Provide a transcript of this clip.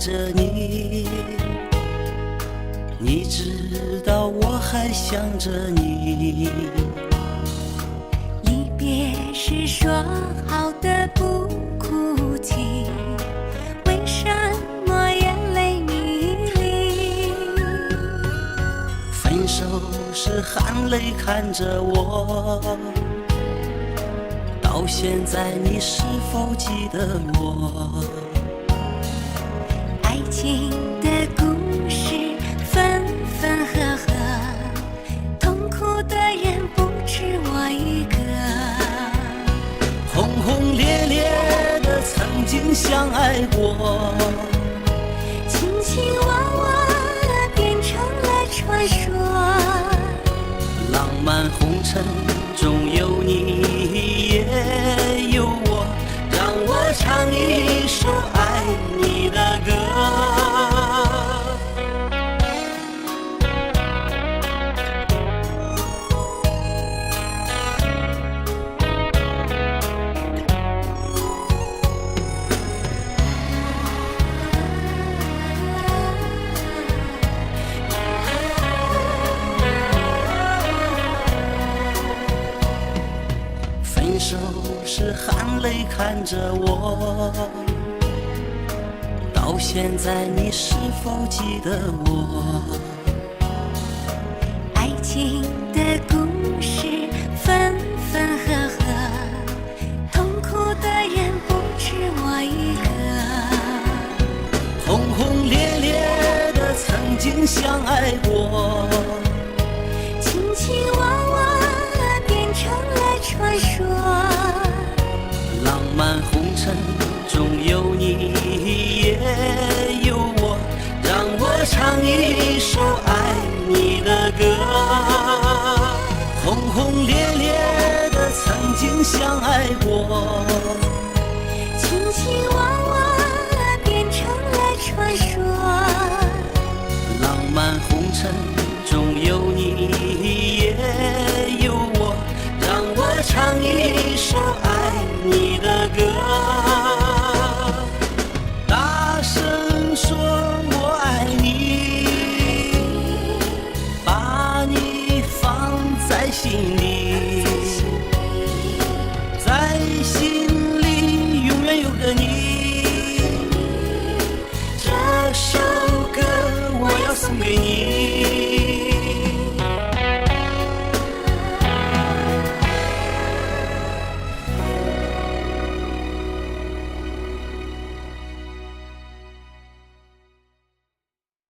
着你，你知道我还想着你。离别时说好的不哭泣，为什么眼泪迷离？分手时含泪看着我，到现在你是否记得我？爱情的故事分分合合，痛苦的人不止我一个。轰轰烈烈的曾经相爱过，卿卿我我变成了传说。浪漫红尘中有你也有我，让我唱一首爱你的歌。分手时含泪看着我，到现在你是否记得我？爱情的故事分分合合，痛苦的人不止我一个。轰轰烈烈的曾经相爱过，卿卿我我变成了传说。浪漫红尘中有你也有我，让我唱一首爱你的歌。轰轰烈烈的曾经相爱过，卿卿我我变成了传说。浪漫红尘中有你也有我，让我唱一首爱你的歌。大声说我爱你，把你放在心里，在心里永远有个你。